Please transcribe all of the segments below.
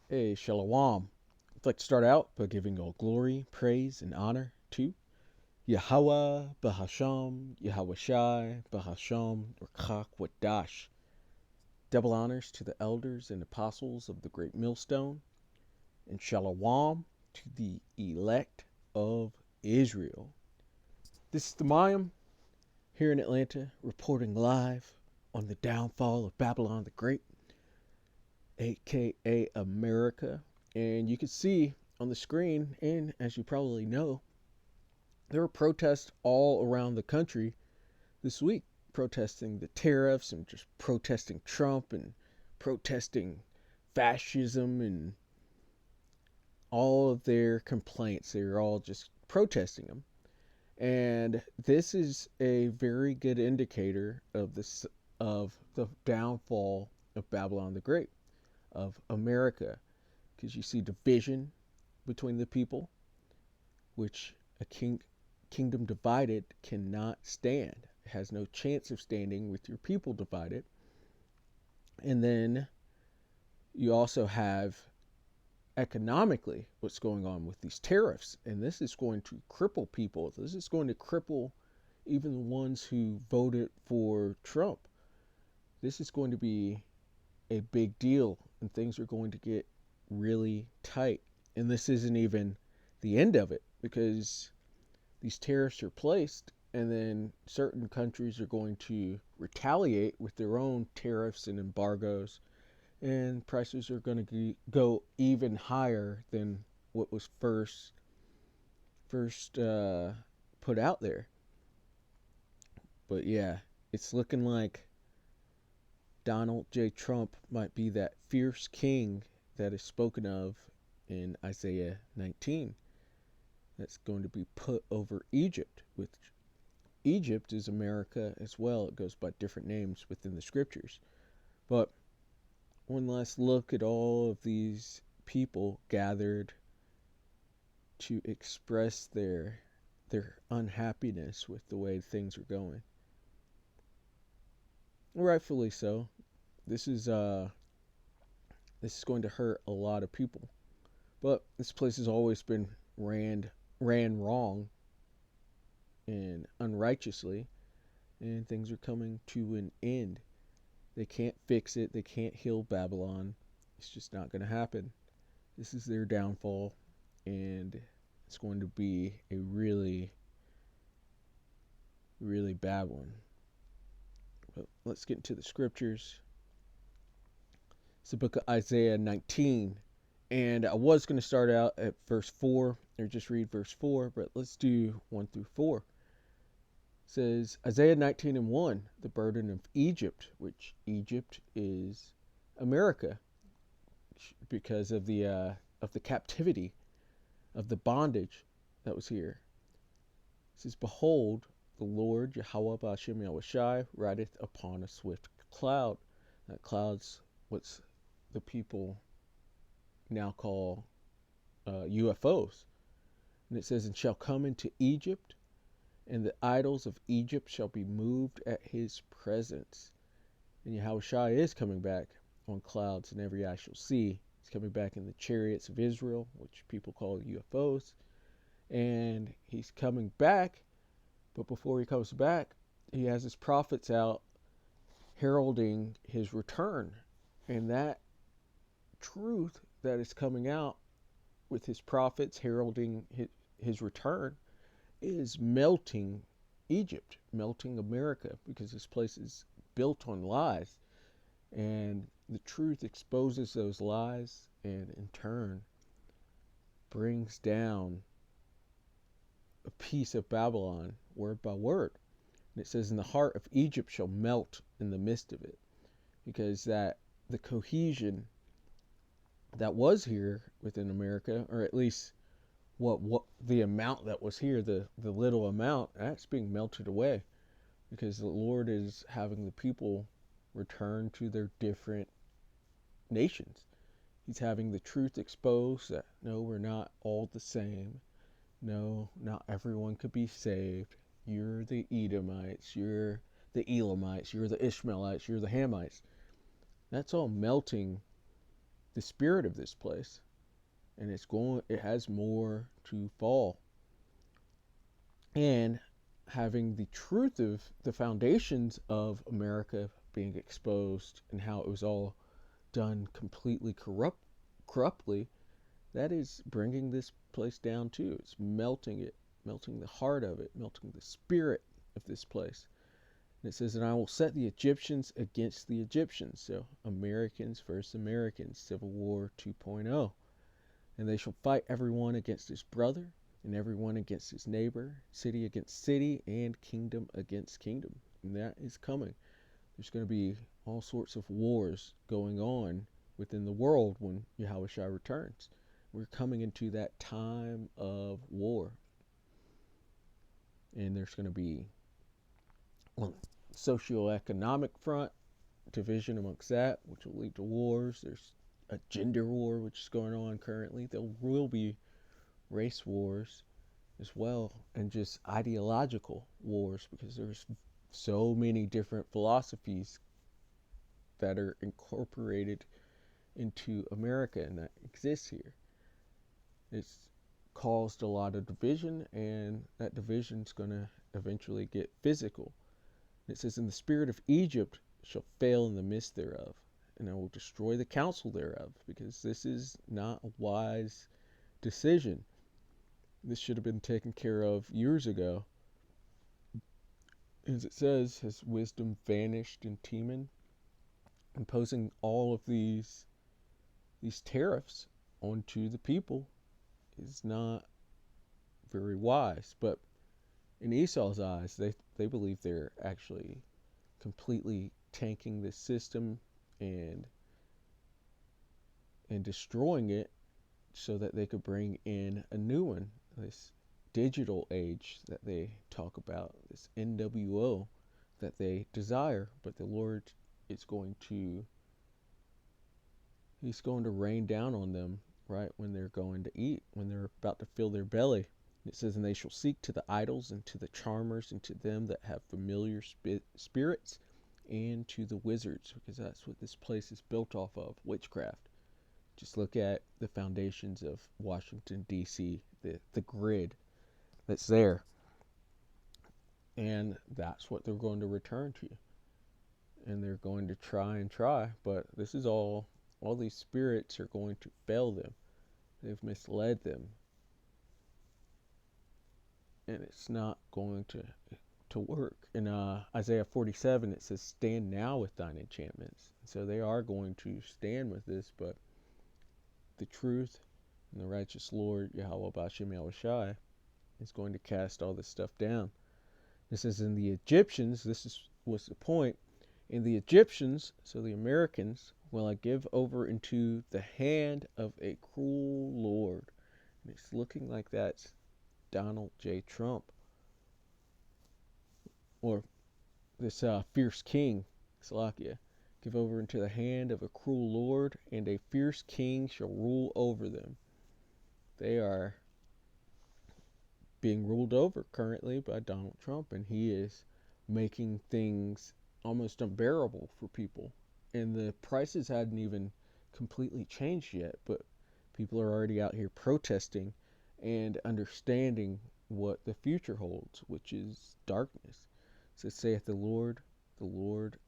Hey, Shalom. I'd like to start out by giving all glory, praise, and honor to Yahweh, Bahasham, Yahweh Shai, Bahasham, Rakak Wadash. Double honors to the elders and apostles of the great millstone, and Shalom to the elect of Israel. This is the Mayim here in Atlanta, reporting live on the downfall of Babylon the Great, aka America. And you can see on the screen, and as you probably know, there were protests all around the country this week, protesting the tariffs and just protesting Trump and protesting fascism and all of their complaints. They were all just protesting them. And this is a very good indicator of the downfall of Babylon the Great, of America, because you see division between the people, which a kingdom divided cannot stand. It has no chance of standing with your people divided. And then you also have economically what's going on with these tariffs. And this is going to cripple people. This is going to cripple even the ones who voted for Trump. This is going to be a big deal, and things are going to get really tight. And this isn't even the end of it, because these tariffs are placed, and then certain countries are going to retaliate with their own tariffs and embargoes, and prices are going to go even higher than what was first put out there. But yeah, it's looking like Donald J. Trump might be that fierce king that is spoken of in Isaiah 19 that's going to be put over Egypt, which Egypt is America as well. It goes by different names within the scriptures. But one last look at all of these people gathered to express their unhappiness with the way things are going. Rightfully so. This is uh this is going to hurt a lot of people. But this place has always been ran wrong and unrighteously, and things are coming to an end. They can't fix it. They can't heal Babylon. It's just not going to happen. This is their downfall, and it's going to be a really, really bad one. But let's get into the scriptures. It's the book of Isaiah 19. And I was going to start out at verse 4, or just read verse 4, but let's do 1 through 4. It says, Isaiah 19 and 1, the burden of Egypt, which Egypt is America, because of the captivity, of the bondage that was here. It says, Behold, the Lord Yahweh Ba'ashem Yahweh Shai rideth upon a swift cloud. That cloud's what's the people now call UFOs. And it says, And shall come into Egypt, and the idols of Egypt shall be moved at his presence. And Yahweh Shai is coming back on clouds, and every eye shall see. He's coming back in the chariots of Israel, which people call UFOs. And he's coming back, but before he comes back, he has his prophets out heralding his return. And that truth that is coming out with his prophets heralding his return is melting Egypt, melting America, because this place is built on lies. And the truth exposes those lies, and in turn brings down a piece of Babylon word by word. And it says, And the heart of Egypt shall melt in the midst of it, because that the cohesion that was here within America, or at least what the amount that was here, the little amount, that's being melted away, because the Lord is having the people return to their different nations. He's having the truth exposed that no, we're not all the same. No, not everyone could be saved. You're the Edomites, you're the Elamites, you're the Ishmaelites, you're the Hamites. That's all melting the spirit of this place, and it has more to fall. And having the truth of the foundations of America being exposed and how it was all done completely corruptly, that is bringing this place down too. It's melting it, melting the heart of it, melting the spirit of this place. And it says, and I will set the Egyptians against the Egyptians. So Americans versus Americans, Civil War 2.0. And they shall fight everyone against his brother, and everyone against his neighbor, city against city, and kingdom against kingdom. And that is coming. There's going to be all sorts of wars going on within the world when Yahushua returns. We're coming into that time of war. And there's going to be, on the socioeconomic front, division amongst that, which will lead to wars. There's a gender war, which is going on currently. There will be race wars as well, and just ideological wars, because there's so many different philosophies that are incorporated into America and that exists here. It's caused a lot of division, and that division's going to eventually get physical. It says, and the spirit of Egypt shall fail in the midst thereof, and I will destroy the counsel thereof, because this is not a wise decision. This should have been taken care of years ago. As it says, has wisdom vanished in Teman? Imposing all of these tariffs onto the people is not very wise. But in Esau's eyes, they believe they're actually completely tanking this system and destroying it so that they could bring in a new one, this digital age that they talk about, this NWO that they desire. But the Lord is He's going to rain down on them right when they're going to eat, when they're about to fill their belly. It says, and they shall seek to the idols and to the charmers and to them that have familiar spirits and to the wizards, because that's what this place is built off of, witchcraft. Just look at the foundations of Washington, D.C., the grid that's there. And that's what they're going to return to. And they're going to try, but this is all these spirits are going to fail them. They've misled them. And it's not going to work. In Isaiah 47, it says, stand now with thine enchantments. So they are going to stand with this, but the truth and the righteous Lord, Yahweh Bashem Yahushai, is going to cast all this stuff down. It says, in the Egyptians, was the point, in the Egyptians, so the Americans, will I give over into the hand of a cruel Lord. And it's looking like that's Donald J. Trump. Or this fierce king, Salakia. Give over into the hand of a cruel Lord, and a fierce king shall rule over them. They are being ruled over currently by Donald Trump, and he is making things almost unbearable for people. And the prices hadn't even completely changed yet, but people are already out here protesting and understanding what the future holds, which is darkness. So saith the Lord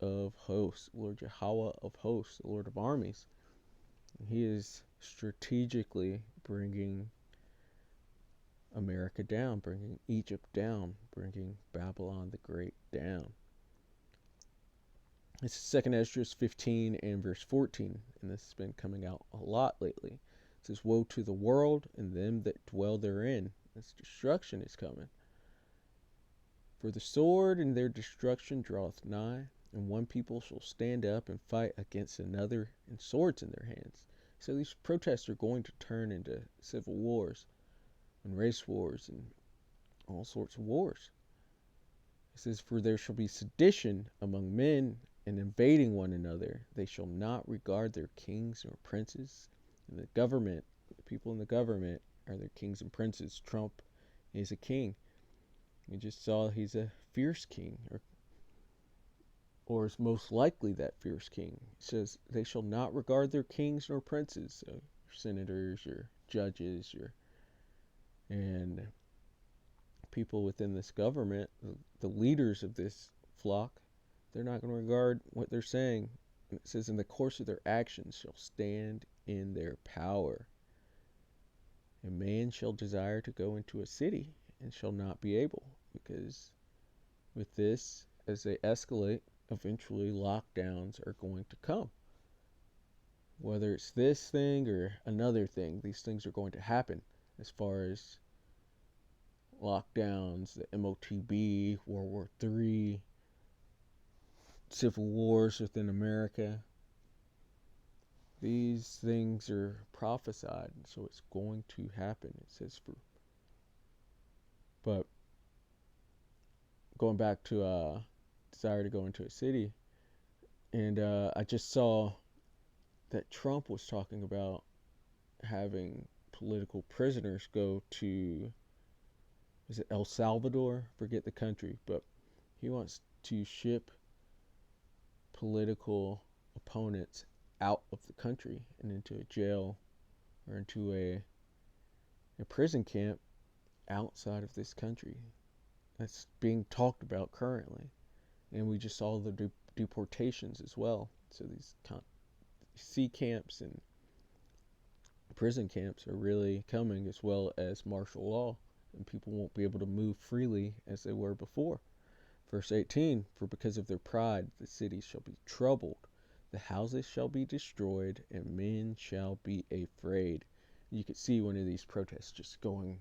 of hosts, Lord Yahweh of hosts, the Lord of armies. And he is strategically bringing America down, bringing Egypt down, bringing Babylon the Great down. This is 2 Esdras 15 and verse 14, and this has been coming out a lot lately. It says, woe to the world and them that dwell therein. This destruction is coming. For the sword and their destruction draweth nigh, and one people shall stand up and fight against another, and swords in their hands. So these protests are going to turn into civil wars and race wars and all sorts of wars. It says, for there shall be sedition among men, and invading one another. They shall not regard their kings nor princes. And the government, the people in the government are their kings and princes. Trump is a king. We just saw he's a fierce king, or or is most likely that fierce king. It says, they shall not regard their kings nor princes, so your senators, your judges, and people within this government, the leaders of this flock, they're not going to regard what they're saying. And it says, in the course of their actions shall stand in their power. And man shall desire to go into a city and shall not be able, because with this, as they escalate, eventually lockdowns are going to come. Whether it's this thing or another thing, these things are going to happen as far as lockdowns, the MOTB, World War III, civil wars within America. These things are prophesied, so it's going to happen. It says, but going back to desire to go into a city, and I just saw that Trump was talking about having political prisoners go to, is it El Salvador? Forget the country, but he wants to ship political opponents out of the country and into a jail or into a prison camp outside of this country. That's being talked about currently. And we just saw the deportations as well. So these sea camps and prison camps are really coming, as well as martial law, and people won't be able to move freely as they were before. Verse 18, for because of their pride the cities shall be troubled, the houses shall be destroyed, and men shall be afraid. You could see one of these protests just going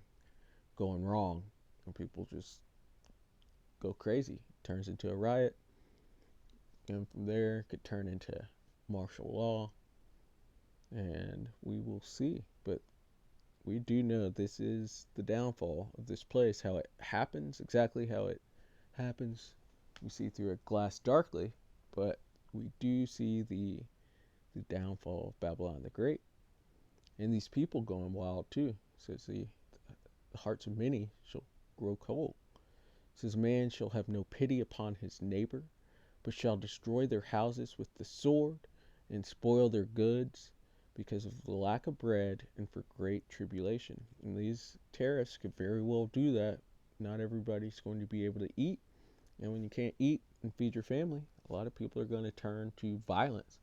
wrong, and people just go crazy. It turns into a riot, and from there it could turn into martial law, and we will see. But we do know this is the downfall of this place. How it happens, exactly how it happens, we see through a glass darkly, but we do see the downfall of Babylon the Great. And these people going wild too. It says the hearts of many shall grow cold. It says, man shall have no pity upon his neighbor, but shall destroy their houses with the sword, and spoil their goods, because of the lack of bread and for great tribulation. And these tariffs could very well do that. Not everybody's going to be able to eat. And when you can't eat and feed your family, a lot of people are going to turn to violence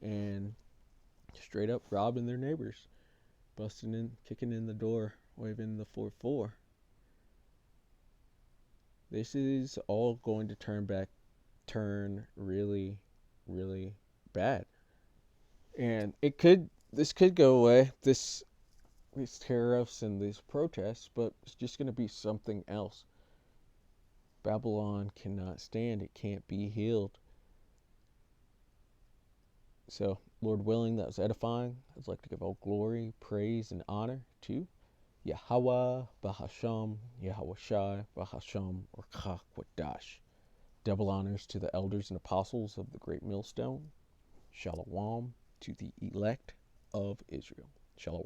and straight up robbing their neighbors, busting in, kicking in the door, waving the 4-4. This is all going to turn really, really bad. And this could go away, these tariffs and these protests, but it's just going to be something else. Babylon cannot stand. It can't be healed. So, Lord willing, that was edifying. I'd like to give all glory, praise, and honor to Yahweh, Bahasham, Yahweh Shai, Bahasham, or Chakwadash. Double honors to the elders and apostles of the great millstone. Shalom to the elect of Israel. Shalom.